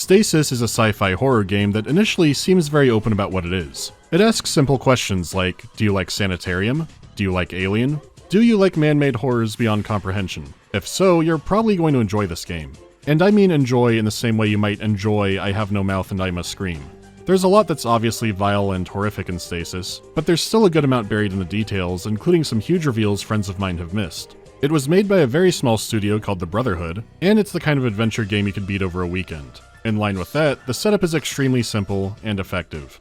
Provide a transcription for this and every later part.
Stasis is a sci-fi horror game that initially seems very open about what it is. It asks simple questions like, do you like Sanitarium? Do you like Alien? Do you like man-made horrors beyond comprehension? If so, you're probably going to enjoy this game. And I mean enjoy in the same way you might enjoy I Have No Mouth and I Must Scream. There's a lot that's obviously vile and horrific in Stasis, but there's still a good amount buried in the details, including some huge reveals friends of mine have missed. It was made by a very small studio called The Brotherhood, and it's the kind of adventure game you could beat over a weekend. In line with that, the setup is extremely simple and effective.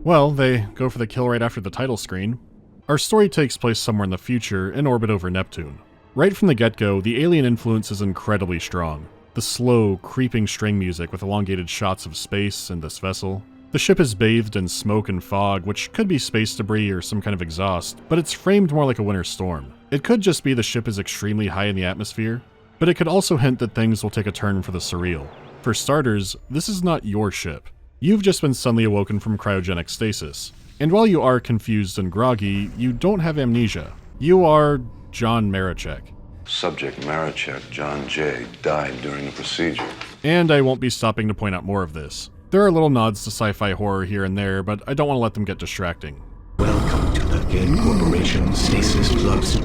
Well, they go for the kill right after the title screen. Our story takes place somewhere in the future, in orbit over Neptune. Right from the get-go, the alien influence is incredibly strong. The slow, creeping string music with elongated shots of space and this vessel. The ship is bathed in smoke and fog, which could be space debris or some kind of exhaust, but it's framed more like a winter storm. It could just be the ship is extremely high in the atmosphere, but it could also hint that things will take a turn for the surreal. For starters, this is not your ship. You've just been suddenly awoken from cryogenic stasis. And while you are confused and groggy, you don't have amnesia. You are John Marichek. Subject Marichek, John J., died during the procedure. And I won't be stopping to point out more of this. There are little nods to sci-fi horror here and there, but I don't want to let them get distracting. Welcome to the GAYNE Corporation Stasis Blood Suit.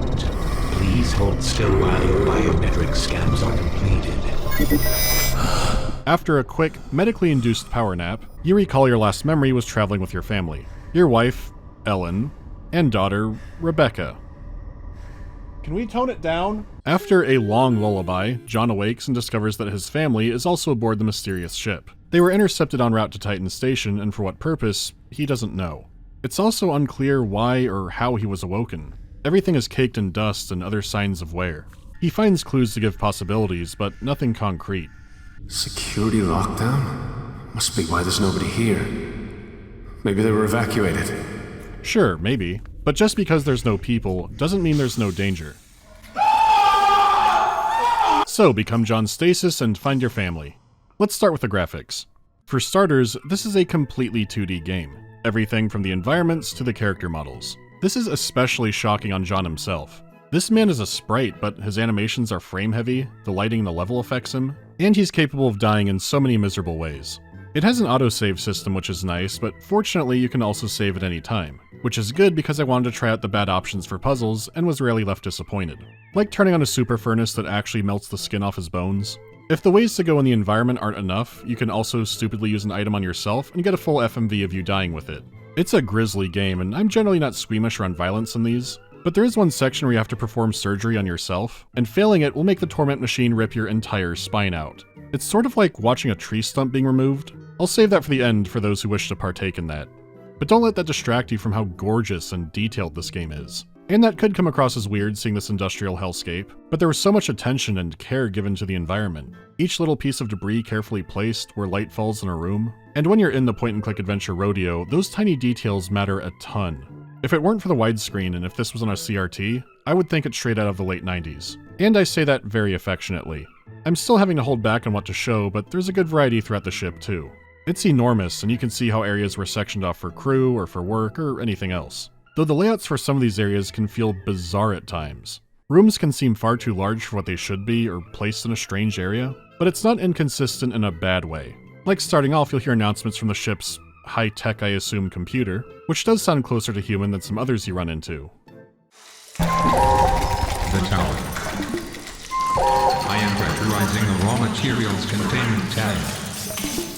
Please hold still while your biometric scans are completed. After a quick, medically induced power nap, you recall your last memory was traveling with your family. Your wife, Ellen, and daughter, Rebecca. Can we tone it down? After a long lullaby, John awakes and discovers that his family is also aboard the mysterious ship. They were intercepted en route to Titan Station, and for what purpose, he doesn't know. It's also unclear why or how he was awoken. Everything is caked in dust and other signs of wear. He finds clues to give possibilities, but nothing concrete. Security lockdown? Must be why there's nobody here. Maybe they were evacuated. Sure, maybe. But just because there's no people, doesn't mean there's no danger. So, become John Stasis and find your family. Let's start with the graphics. For starters, this is a completely 2D game. Everything from the environments to the character models. This is especially shocking on John himself. This man is a sprite, but his animations are frame-heavy, the lighting and the level affects him, and he's capable of dying in so many miserable ways. It has an autosave system, which is nice, but fortunately you can also save at any time, which is good because I wanted to try out the bad options for puzzles and was rarely left disappointed. Like turning on a super furnace that actually melts the skin off his bones. If the ways to go in the environment aren't enough, you can also stupidly use an item on yourself and get a full FMV of you dying with it. It's a grisly game, and I'm generally not squeamish around violence in these, but there is one section where you have to perform surgery on yourself, and failing it will make the torment machine rip your entire spine out. It's sort of like watching a tree stump being removed. I'll save that for the end for those who wish to partake in that. But don't let that distract you from how gorgeous and detailed this game is. And that could come across as weird seeing this industrial hellscape, but there was so much attention and care given to the environment. Each little piece of debris carefully placed where light falls in a room. And when you're in the point-and-click adventure rodeo, those tiny details matter a ton. If it weren't for the widescreen and if this was on a CRT, I would think it's straight out of the late 90s. And I say that very affectionately. I'm still having to hold back on what to show, but there's a good variety throughout the ship too. It's enormous, and you can see how areas were sectioned off for crew or for work or anything else. Though the layouts for some of these areas can feel bizarre at times. Rooms can seem far too large for what they should be or placed in a strange area, but it's not inconsistent in a bad way. Like starting off, you'll hear announcements from the ship's high-tech, I assume, computer, which does sound closer to human than some others you run into. The tower. I am pressurizing the raw materials containment tank.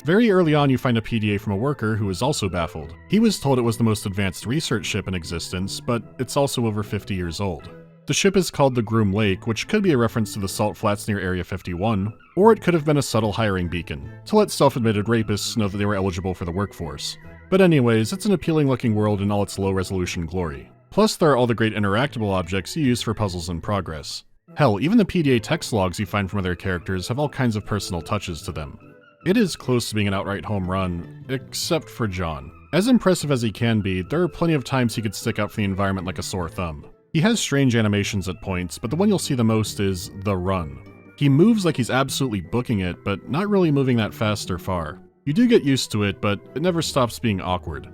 Very early on, you find a PDA from a worker who is also baffled. He was told it was the most advanced research ship in existence, but it's also over 50 years old. The ship is called the Groom Lake, which could be a reference to the salt flats near Area 51, or it could have been a subtle hiring beacon, to let self-admitted rapists know that they were eligible for the workforce. But anyways, it's an appealing-looking world in all its low-resolution glory. Plus, there are all the great interactable objects you use for puzzles in progress. Hell, even the PDA text logs you find from other characters have all kinds of personal touches to them. It is close to being an outright home run, except for John. As impressive as he can be, there are plenty of times he could stick out for the environment like a sore thumb. He has strange animations at points, but the one you'll see the most is the run. He moves like he's absolutely booking it, but not really moving that fast or far. You do get used to it, but it never stops being awkward.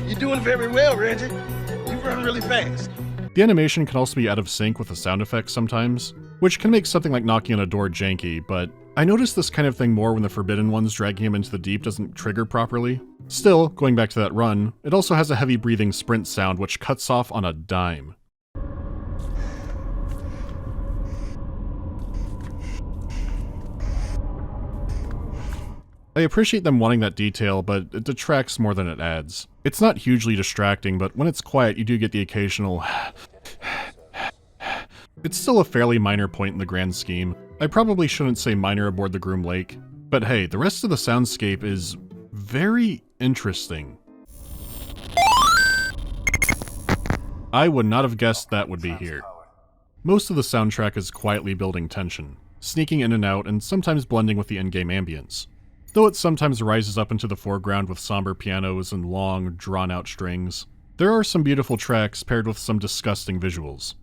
You're doing very well, Reggie. You run really fast. The animation can also be out of sync with the sound effects sometimes. which can make something like knocking on a door janky, but I notice this kind of thing more when the Forbidden Ones dragging him into the deep doesn't trigger properly. Still, going back to that run, it also has a heavy breathing sprint sound which cuts off on a dime. I appreciate them wanting that detail, but it detracts more than it adds. It's not hugely distracting, but when it's quiet, you do get the occasional It's still a fairly minor point in the grand scheme. I probably shouldn't say minor aboard the Groom Lake, but hey, the rest of the soundscape is very interesting. I would not have guessed that would be here. Most of the soundtrack is quietly building tension, sneaking in and out and sometimes blending with the in-game ambience. Though it sometimes rises up into the foreground with somber pianos and long, drawn-out strings, there are some beautiful tracks paired with some disgusting visuals.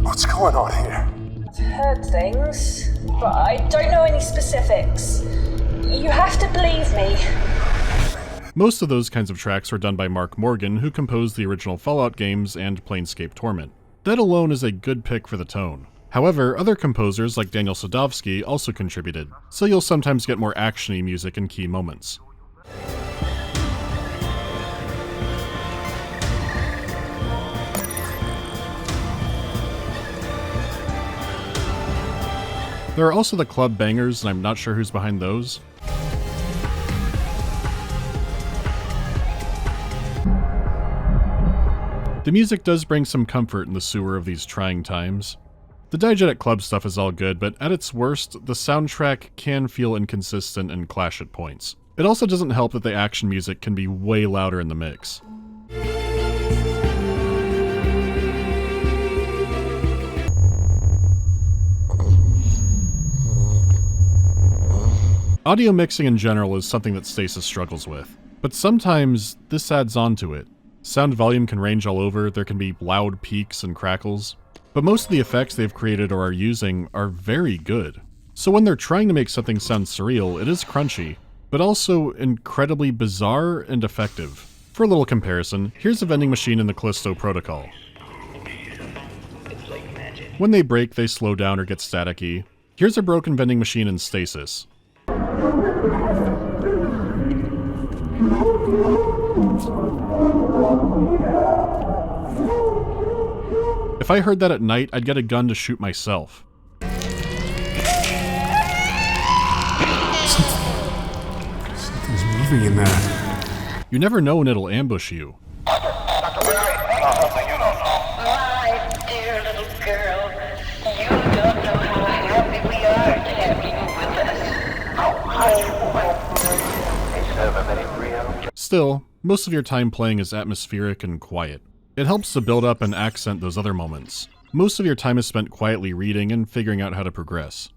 What's going on here? I've heard things, but I don't know any specifics. You have to believe me. Most of those kinds of tracks were done by Mark Morgan, who composed the original Fallout games and Planescape Torment. That alone is a good pick for the tone. However, other composers like Daniel Sadowski also contributed, so you'll sometimes get more action-y music in key moments. There are also the club bangers, and I'm not sure who's behind those. The music does bring some comfort in the sewer of these trying times. The diegetic club stuff is all good, but at its worst, the soundtrack can feel inconsistent and clash at points. It also doesn't help that the action music can be way louder in the mix. Audio mixing in general is something that Stasis struggles with, but sometimes this adds on to it. Sound volume can range all over, there can be loud peaks and crackles, but most of the effects they've created or are using are very good. So when they're trying to make something sound surreal, it is crunchy, but also incredibly bizarre and effective. For a little comparison, here's a vending machine in the Callisto Protocol. When they break, they slow down or get staticky. Here's a broken vending machine in Stasis. If I heard that at night, I'd get a gun to shoot myself. Something's moving in there. You never know when it'll ambush you. My dear little girl, you don't know how happy we are to have you with us. Still, most of your time playing is atmospheric and quiet. It helps to build up and accent those other moments. Most of your time is spent quietly reading and figuring out how to progress.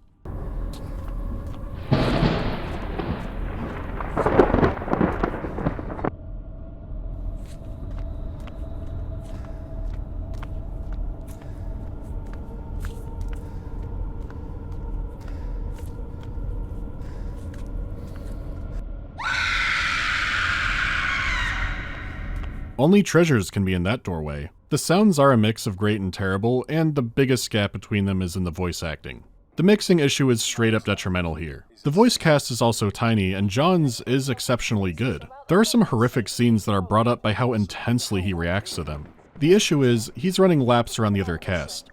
Only treasures can be in that doorway. The sounds are a mix of great and terrible, and the biggest gap between them is in the voice acting. The mixing issue is straight up detrimental here. The voice cast is also tiny, and John's is exceptionally good. There are some horrific scenes that are brought up by how intensely he reacts to them. The issue is, he's running laps around the other cast.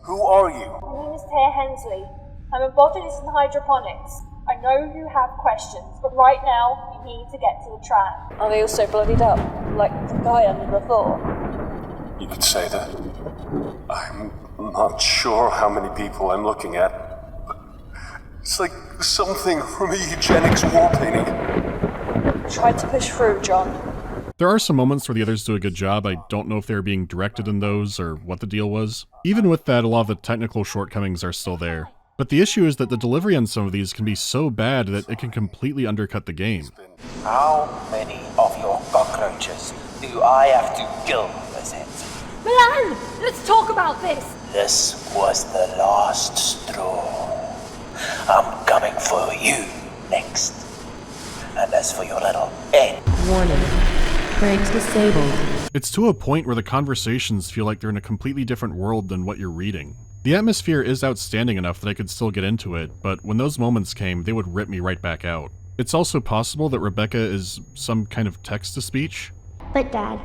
Who are you? My name is Taya Hensley. I'm a botanist in hydroponics. I know you have questions, but right now, you need to get to the tram. Are they also bloodied up, like the guy under the floor? You could say that. I'm not sure how many people I'm looking at, but it's like something from a eugenics war painting. Try to push through, John. There are some moments where the others do a good job. I don't know if they were being directed in those or what the deal was. Even with that, a lot of the technical shortcomings are still there. But the issue is that the delivery on some of these can be so bad that it can completely undercut the game. How many of your cockroaches do I have to go with it? Milan, let's talk about this. This was the last straw. I'm coming for you next. And as for your little end. Warning. Brakes disabled. It's to a point where the conversations feel like they're in a completely different world than what you're reading. The atmosphere is outstanding enough that I could still get into it, but when those moments came, they would rip me right back out. It's also possible that Rebecca is some kind of text-to-speech. But Dad,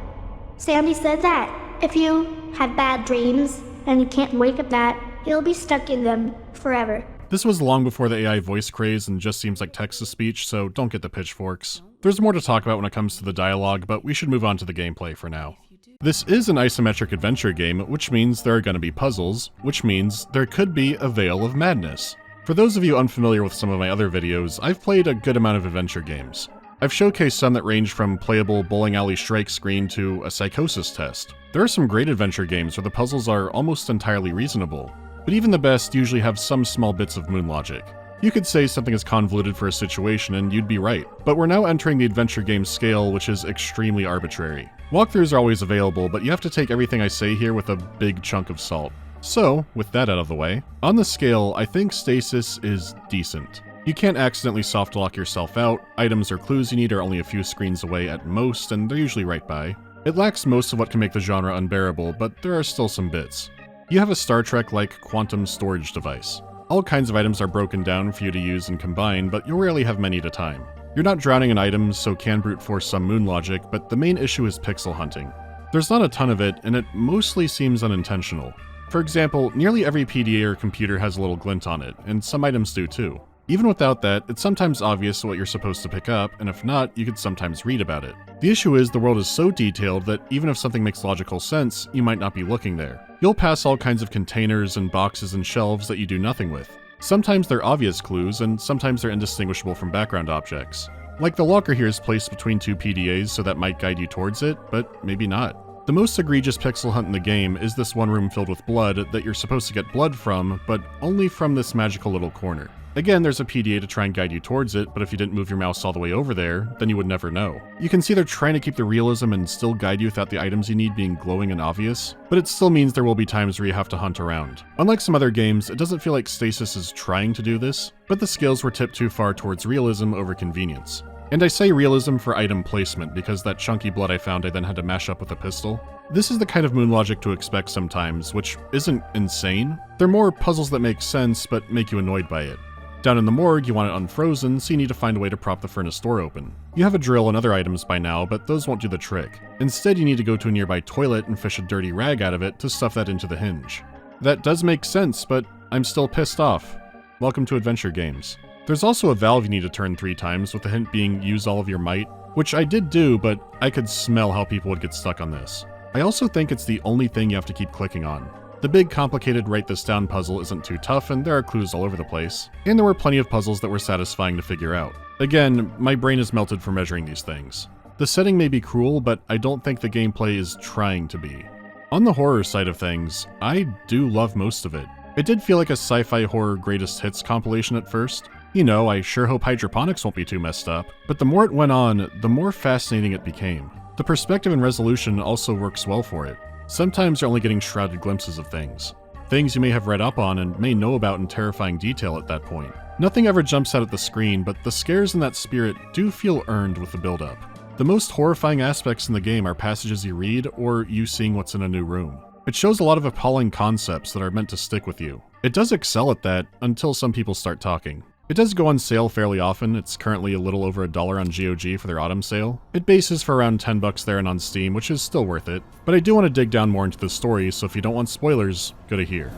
Sandy said that if you have bad dreams and you can't wake up that, you'll be stuck in them forever. This was long before the AI voice craze and just seems like text-to-speech, so don't get the pitchforks. There's more to talk about when it comes to the dialogue, but we should move on to the gameplay for now. This is an isometric adventure game, which means there are going to be puzzles, which means there could be a Veil of Madness. For those of you unfamiliar with some of my other videos, I've played a good amount of adventure games. I've showcased some that range from playable bowling alley strike screen to a psychosis test. There are some great adventure games where the puzzles are almost entirely reasonable, but even the best usually have some small bits of moon logic. You could say something is convoluted for a situation and you'd be right, but we're now entering the adventure game scale, which is extremely arbitrary. Walkthroughs are always available, but you have to take everything I say here with a big chunk of salt. So, with that out of the way, on the scale, I think Stasis is decent. You can't accidentally soft lock yourself out, items or clues you need are only a few screens away at most, and they're usually right by. It lacks most of what can make the genre unbearable, but there are still some bits. You have a Star Trek-like quantum storage device. All kinds of items are broken down for you to use and combine, but you'll rarely have many at a time. You're not drowning in items, so can brute force some moon logic, but the main issue is pixel hunting. There's not a ton of it, and it mostly seems unintentional. For example, nearly every PDA or computer has a little glint on it, and some items do too. Even without that, it's sometimes obvious what you're supposed to pick up, and if not, you could sometimes read about it. The issue is the world is so detailed that even if something makes logical sense, you might not be looking there. You'll pass all kinds of containers and boxes and shelves that you do nothing with. Sometimes they're obvious clues, and sometimes they're indistinguishable from background objects. Like the locker here is placed between two PDAs, so that might guide you towards it, but maybe not. The most egregious pixel hunt in the game is this one room filled with blood that you're supposed to get blood from, but only from this magical little corner. Again, there's a PDA to try and guide you towards it, but if you didn't move your mouse all the way over there, then you would never know. You can see they're trying to keep the realism and still guide you without the items you need being glowing and obvious, but it still means there will be times where you have to hunt around. Unlike some other games, it doesn't feel like Stasis is trying to do this, but the scales were tipped too far towards realism over convenience. And I say realism for item placement because that chunky blood I found I then had to mash up with a pistol. This is the kind of moon logic to expect sometimes, which isn't insane. They're more puzzles that make sense but make you annoyed by it. Down in the morgue, you want it unfrozen, so you need to find a way to prop the furnace door open. You have a drill and other items by now, but those won't do the trick. Instead, you need to go to a nearby toilet and fish a dirty rag out of it to stuff that into the hinge. That does make sense, but I'm still pissed off. Welcome to adventure games. There's also a valve you need to turn 3 times, with the hint being use all of your might, which I did do, but I could smell how people would get stuck on this. I also think it's the only thing you have to keep clicking on. The big complicated write this down puzzle isn't too tough, and there are clues all over the place. And there were plenty of puzzles that were satisfying to figure out. Again, my brain is melted for measuring these things. The setting may be cruel, but I don't think the gameplay is trying to be. On the horror side of things, I do love most of it. It did feel like a sci-fi horror greatest hits compilation at first. You know, I sure hope hydroponics won't be too messed up. But the more it went on, the more fascinating it became. The perspective and resolution also works well for it. Sometimes you're only getting shrouded glimpses of things. Things you may have read up on and may know about in terrifying detail at that point. Nothing ever jumps out at the screen, but the scares in that spirit do feel earned with the build-up. The most horrifying aspects in the game are passages you read or you seeing what's in a new room. It shows a lot of appalling concepts that are meant to stick with you. It does excel at that until some people start talking. It does go on sale fairly often. It's currently a little over $1 on GOG for their autumn sale. It bases for around $10 there and on Steam, which is still worth it. But I do want to dig down more into the story, so if you don't want spoilers, go to here.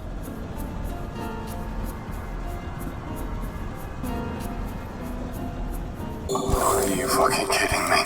Are you fucking kidding me?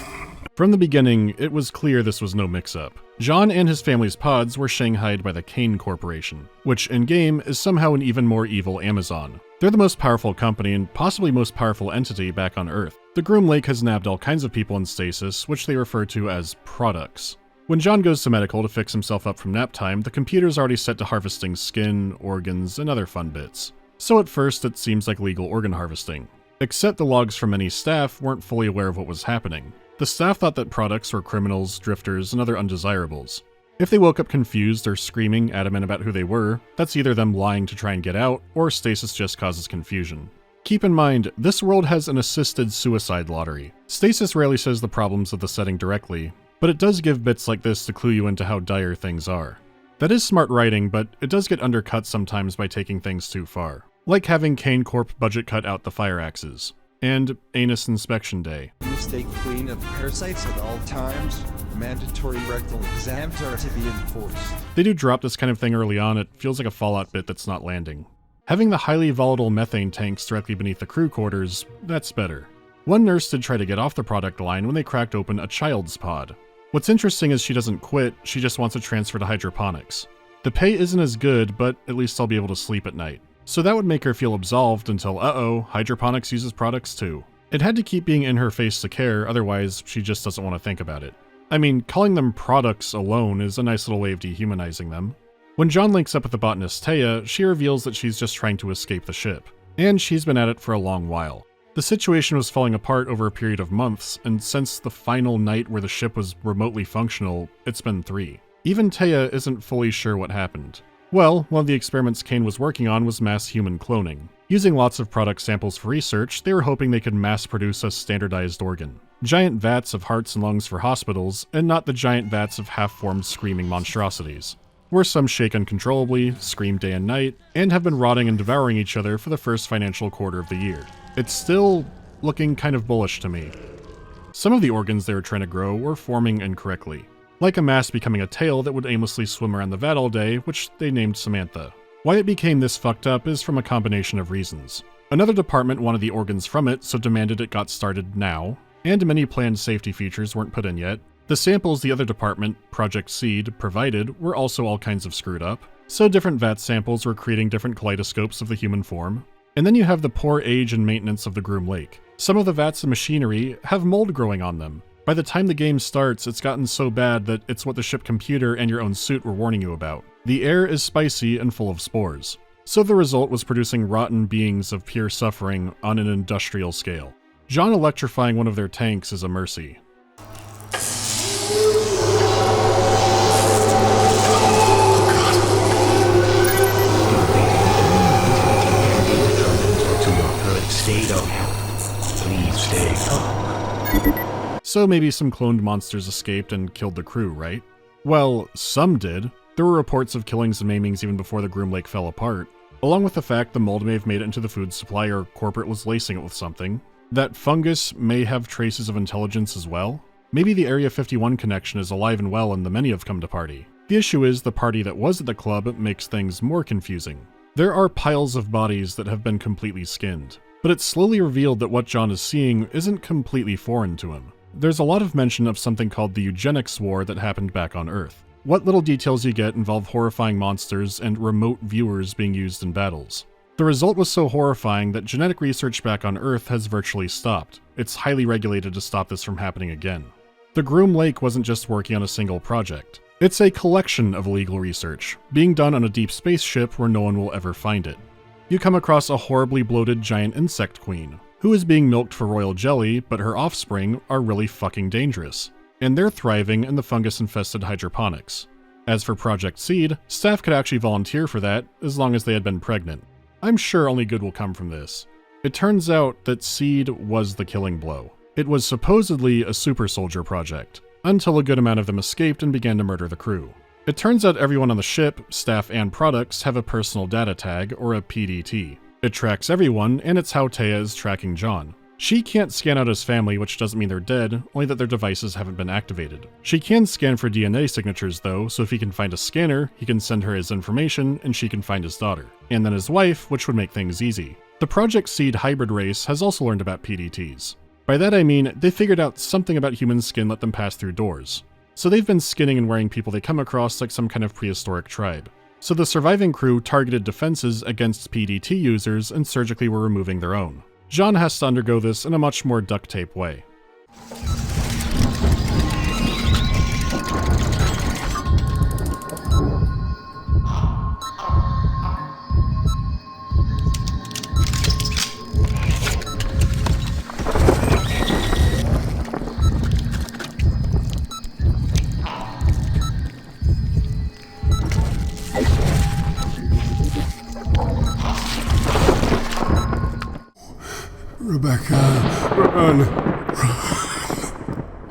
From the beginning, it was clear this was no mix-up. John and his family's pods were shanghaied by the CAYNE Corporation, which in-game is somehow an even more evil Amazon. They're the most powerful company and possibly most powerful entity back on Earth. The Groom Lake has nabbed all kinds of people in stasis, which they refer to as products. When John goes to medical to fix himself up from nap time, the computer's already set to harvesting skin, organs, and other fun bits. So at first it seems like legal organ harvesting. Except the logs from many staff weren't fully aware of what was happening. The staff thought that products were criminals, drifters, and other undesirables. If they woke up confused or screaming, adamant about who they were, that's either them lying to try and get out, or stasis just causes confusion. Keep in mind, this world has an assisted suicide lottery. Stasis rarely says the problems of the setting directly, but it does give bits like this to clue you into how dire things are. That is smart writing, but it does get undercut sometimes by taking things too far. Like having CAYNE Corp budget cut out the fire axes. And Anus Inspection Day. Stay clean of parasites at all times. Mandatory rectal exams are to be enforced. They do drop this kind of thing early on, it feels like a Fallout bit that's not landing. Having the highly volatile methane tanks directly beneath the crew quarters, that's better. One nurse did try to get off the product line when they cracked open a child's pod. What's interesting is she doesn't quit, she just wants to transfer to hydroponics. The pay isn't as good, but at least I'll be able to sleep at night. So that would make her feel absolved until, hydroponics uses products too. It had to keep being in her face to care, otherwise she just doesn't want to think about it. I mean, calling them products alone is a nice little way of dehumanizing them. When John links up with the botanist Taya, she reveals that she's just trying to escape the ship. And she's been at it for a long while. The situation was falling apart over a period of months, and since the final night where the ship was remotely functional, it's been 3. Even Taya isn't fully sure what happened. Well, one of the experiments CAYNE was working on was mass human cloning. Using lots of product samples for research, they were hoping they could mass produce a standardized organ. Giant vats of hearts and lungs for hospitals, and not the giant vats of half-formed screaming monstrosities, where some shake uncontrollably, scream day and night, and have been rotting and devouring each other for the first financial quarter of the year. It's still looking kind of bullish to me. Some of the organs they were trying to grow were forming incorrectly. Like a mass becoming a tail that would aimlessly swim around the vat all day, which they named Samantha. Why it became this fucked up is from a combination of reasons. Another department wanted the organs from it, so demanded it got started now, and many planned safety features weren't put in yet. The samples the other department, Project Seed, provided were also all kinds of screwed up, so different vat samples were creating different kaleidoscopes of the human form. And then you have the poor age and maintenance of the Groom Lake. Some of the vats and machinery have mold growing on them. By the time the game starts, it's gotten so bad that it's what the ship computer and your own suit were warning you about. The air is spicy and full of spores. So the result was producing rotten beings of pure suffering on an industrial scale. John electrifying one of their tanks is a mercy. Please stay calm. So maybe some cloned monsters escaped and killed the crew, right? Well, some did. There were reports of killings and maimings even before the Groom Lake fell apart, along with the fact the mold may have made it into the food supply or corporate was lacing it with something. That fungus may have traces of intelligence as well. Maybe the Area 51 connection is alive and well and the many have come to party. The issue is the party that was at the club makes things more confusing. There are piles of bodies that have been completely skinned, but it's slowly revealed that what John is seeing isn't completely foreign to him. There's a lot of mention of something called the eugenics war that happened back on Earth. What little details you get involve horrifying monsters and remote viewers being used in battles. The result was so horrifying that genetic research back on Earth has virtually stopped. It's highly regulated to stop this from happening again. The Groom Lake wasn't just working on a single project. It's a collection of illegal research, being done on a deep space ship where no one will ever find it. You come across a horribly bloated giant insect queen, who is being milked for royal jelly, but her offspring are really fucking dangerous. And they're thriving in the fungus-infested hydroponics. As for Project Seed, staff could actually volunteer for that, as long as they had been pregnant. I'm sure only good will come from this. It turns out that Seed was the killing blow. It was supposedly a super soldier project, until a good amount of them escaped and began to murder the crew. It turns out everyone on the ship, staff and products, have a personal data tag, or a PDT. It tracks everyone, and it's how Taya is tracking John. She can't scan out his family, which doesn't mean they're dead, only that their devices haven't been activated. She can scan for DNA signatures though, so if he can find a scanner, he can send her his information, and she can find his daughter. And then his wife, which would make things easy. The Project Seed hybrid race has also learned about PDTs. By that I mean, they figured out something about human skin let them pass through doors. So they've been skinning and wearing people they come across like some kind of prehistoric tribe. So the surviving crew targeted defenses against PDT users and surgically were removing their own. John has to undergo this in a much more duct tape way. Rebecca, run.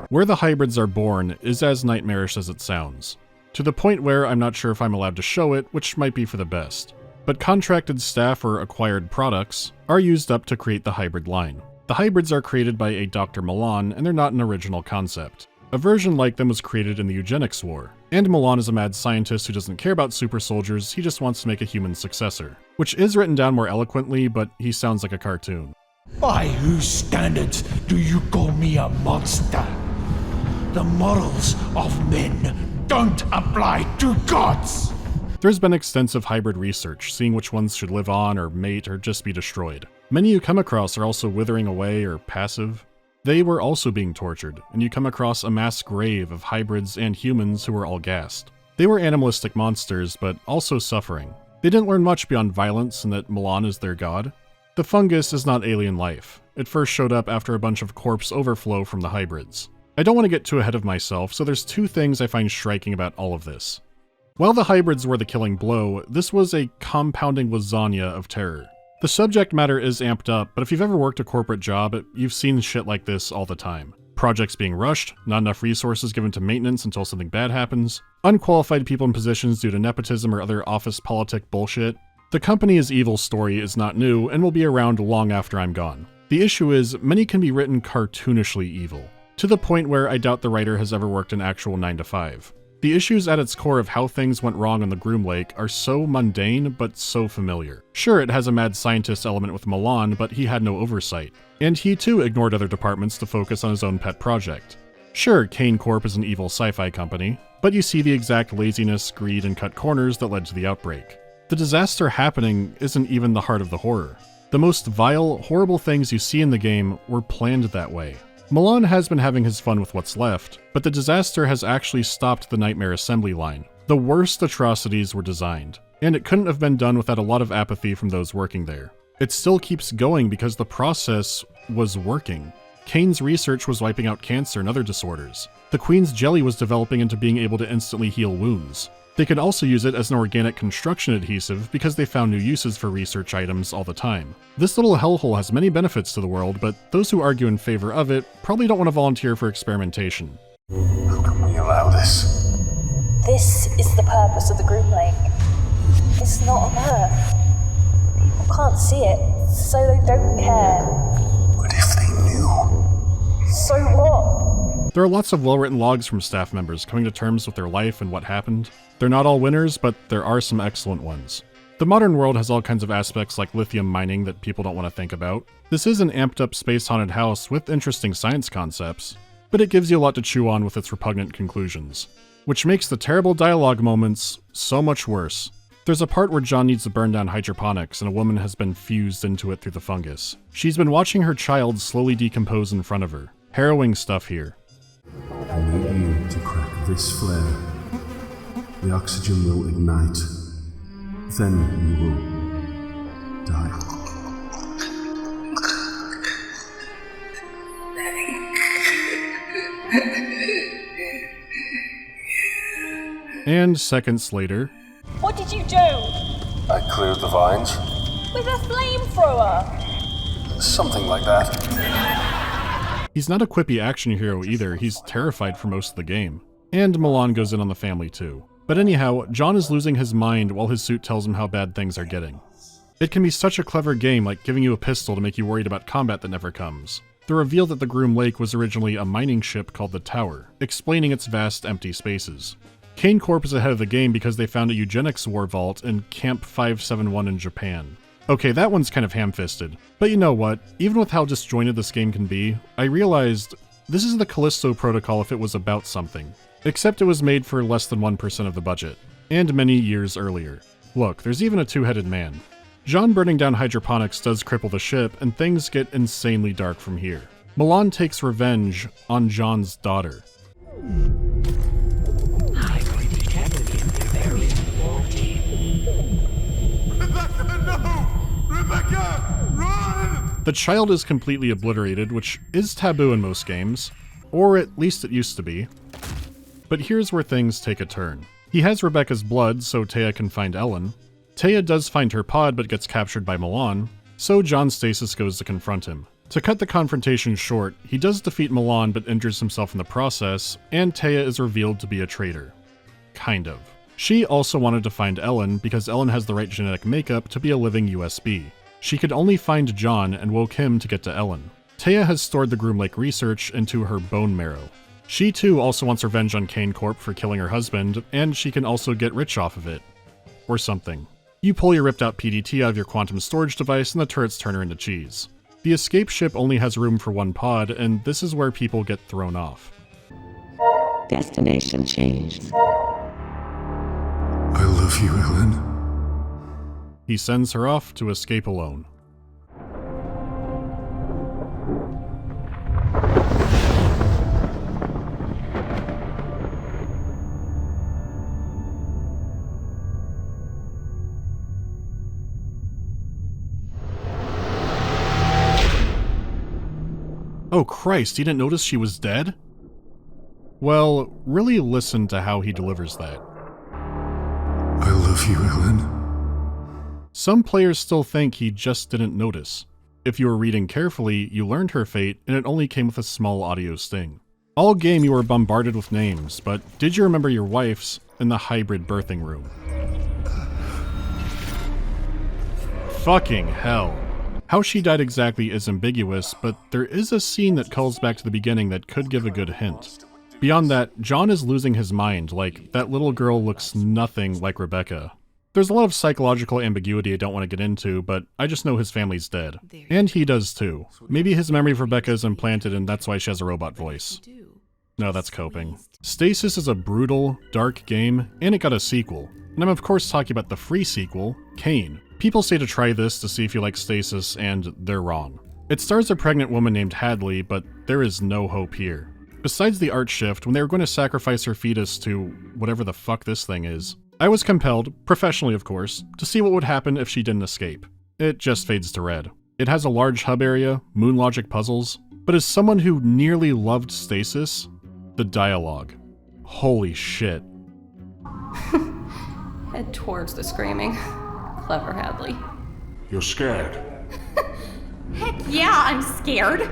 Where the hybrids are born is as nightmarish as it sounds, to the point where I'm not sure if I'm allowed to show it, which might be for the best. But contracted staff or acquired products are used up to create the hybrid line. The hybrids are created by a Dr. Milan, and they're not an original concept. A version like them was created in the Eugenics War, and Milan is a mad scientist who doesn't care about super soldiers, he just wants to make a human successor. Which is written down more eloquently, but he sounds like a cartoon. By whose standards do you call me a monster? The morals of men don't apply to gods! There's been extensive hybrid research, seeing which ones should live on or mate or just be destroyed. Many you come across are also withering away or passive. They were also being tortured, and you come across a mass grave of hybrids and humans who were all gassed. They were animalistic monsters, but also suffering. They didn't learn much beyond violence and that Milan is their god. The fungus is not alien life. It first showed up after a bunch of corpse overflow from the hybrids. I don't want to get too ahead of myself, so there's two things I find striking about all of this. While the hybrids were the killing blow, this was a compounding lasagna of terror. The subject matter is amped up, but if you've ever worked a corporate job, you've seen shit like this all the time. Projects being rushed, not enough resources given to maintenance until something bad happens, unqualified people in positions due to nepotism or other office politic bullshit. The company is evil story is not new and will be around long after I'm gone. The issue is, many can be written cartoonishly evil, to the point where I doubt the writer has ever worked an actual 9 to 5. The issues at its core of how things went wrong on the Groom Lake are so mundane, but so familiar. Sure, it has a mad scientist element with Milan, but he had no oversight. And he too ignored other departments to focus on his own pet project. Sure, CAYNE Corp is an evil sci-fi company, but you see the exact laziness, greed, and cut corners that led to the outbreak. The disaster happening isn't even the heart of the horror. The most vile, horrible things you see in the game were planned that way. Milan has been having his fun with what's left, but the disaster has actually stopped the nightmare assembly line. The worst atrocities were designed, and it couldn't have been done without a lot of apathy from those working there. It still keeps going because the process was working. CAYNE's research was wiping out cancer and other disorders. The Queen's jelly was developing into being able to instantly heal wounds. They could also use it as an organic construction adhesive because they found new uses for research items all the time. This little hellhole has many benefits to the world, but those who argue in favor of it probably don't want to volunteer for experimentation. How can we allow this? This is the purpose of the Groom Lake. It's not on Earth. People can't see it, so they don't care. But if they knew? So what? There are lots of well-written logs from staff members coming to terms with their life and what happened. They're not all winners, but there are some excellent ones. The modern world has all kinds of aspects like lithium mining that people don't want to think about. This is an amped-up space-haunted house with interesting science concepts, but it gives you a lot to chew on with its repugnant conclusions, which makes the terrible dialogue moments so much worse. There's a part where John needs to burn down hydroponics and a woman has been fused into it through the fungus. She's been watching her child slowly decompose in front of her. Harrowing stuff here. I need you to crack this flare. The oxygen will ignite. Then you will die. And seconds later... What did you do? I cleared the vines. With a flamethrower? Something like that. He's not a quippy action hero either, he's terrified for most of the game. And Milan goes in on the family too. But anyhow, John is losing his mind while his suit tells him how bad things are getting. It can be such a clever game, like giving you a pistol to make you worried about combat that never comes. The reveal that the Groom Lake was originally a mining ship called the Tower, explaining its vast empty spaces. CAYNE Corp is ahead of the game because they found a eugenics war vault in Camp 571 in Japan. Okay, that one's kind of ham-fisted. But you know what? Even with how disjointed this game can be, I realized this is the Callisto Protocol if it was about something. Except it was made for less than 1% of the budget. And many years earlier. Look, there's even a two-headed man. John burning down hydroponics does cripple the ship, and things get insanely dark from here. Milan takes revenge on John's daughter. Rebecca, run! The child is completely obliterated, which is taboo in most games. Or at least it used to be. But here's where things take a turn. He has Rebecca's blood, so Taya can find Ellen. Taya does find her pod but gets captured by Milan, so John Stasis goes to confront him. To cut the confrontation short, he does defeat Milan but injures himself in the process, and Taya is revealed to be a traitor. Kind of. She also wanted to find Ellen because Ellen has the right genetic makeup to be a living USB. She could only find John and woke him to get to Ellen. Taya has stored the Groom Lake research into her bone marrow. She too also wants revenge on CAYNE Corp for killing her husband, and she can also get rich off of it. Or something. You pull your ripped out PDT out of your quantum storage device and the turrets turn her into cheese. The escape ship only has room for one pod, and this is where people get thrown off. Destination changed. I love you, Ellen. He sends her off to escape alone. Oh Christ, he didn't notice she was dead? Well, really listen to how he delivers that. I love you, Ellen. Some players still think he just didn't notice. If you were reading carefully, you learned her fate, and it only came with a small audio sting. All game you were bombarded with names, but did you remember your wife's in the hybrid birthing room? Fucking hell. How she died exactly is ambiguous, but there is a scene that calls back to the beginning that could give a good hint. Beyond that, John is losing his mind, like, that little girl looks nothing like Rebecca. There's a lot of psychological ambiguity I don't want to get into, but I just know his family's dead. And he does too. Maybe his memory of Rebecca is implanted and that's why she has a robot voice. No, that's coping. Stasis is a brutal, dark game, and it got a sequel. And I'm of course talking about the free sequel, CAYNE. People say to try this to see if you like Stasis, and they're wrong. It stars a pregnant woman named Hadley, but there is no hope here. Besides the art shift, when they were going to sacrifice her fetus to whatever the fuck this thing is, I was compelled, professionally of course, to see what would happen if she didn't escape. It just fades to red. It has a large hub area, moon logic puzzles, but as someone who nearly loved Stasis, the dialogue. Holy shit. Head towards the screaming. Clever, Hadley. You're scared? Heck yeah, I'm scared.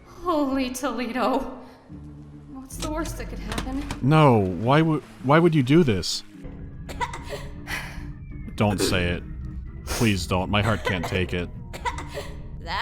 Holy Toledo. What's the worst that could happen? No, why would you do this? Don't say it. Please don't, my heart can't take it.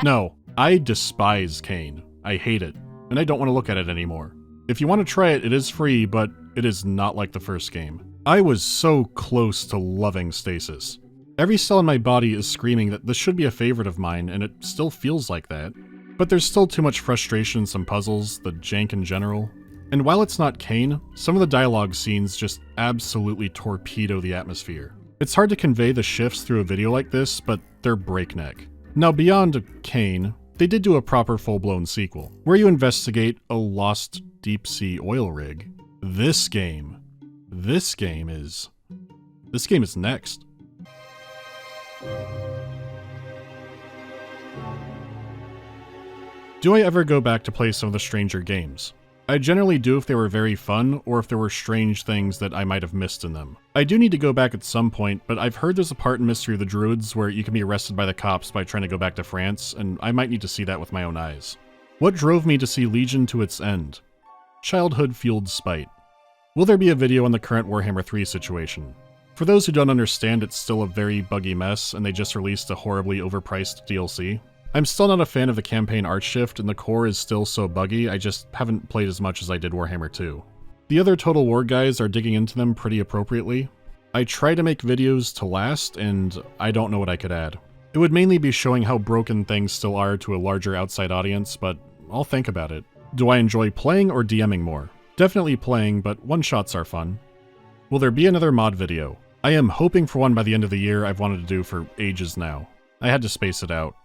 No, I despise CAYNE. I hate it, and I don't want to look at it anymore. If you want to try it, it is free, but it is not like the first game. I was so close to loving Stasis. Every cell in my body is screaming that this should be a favorite of mine, and it still feels like that. But there's still too much frustration in some puzzles, the jank in general. And while it's not CAYNE, some of the dialogue scenes just absolutely torpedo the atmosphere. It's hard to convey the shifts through a video like this, but they're breakneck. Now beyond CAYNE, they did do a proper full-blown sequel, where you investigate a lost deep-sea oil rig. This game is next. Do I ever go back to play some of the stranger games? I generally do if they were very fun, or if there were strange things that I might have missed in them. I do need to go back at some point, but I've heard there's a part in Mystery of the Druids where you can be arrested by the cops by trying to go back to France, and I might need to see that with my own eyes. What drove me to see Legion to its end? Childhood-fueled spite. Will there be a video on the current Warhammer 3 situation? For those who don't understand, it's still a very buggy mess, and they just released a horribly overpriced DLC. I'm still not a fan of the campaign art shift, and the core is still so buggy, I just haven't played as much as I did Warhammer 2. The other Total War guys are digging into them pretty appropriately. I try to make videos to last, and I don't know what I could add. It would mainly be showing how broken things still are to a larger outside audience, but I'll think about it. Do I enjoy playing or DMing more? Definitely playing, but one-shots are fun. Will there be another mod video? I am hoping for one by the end of the year. I've wanted to do for ages now. I had to space it out.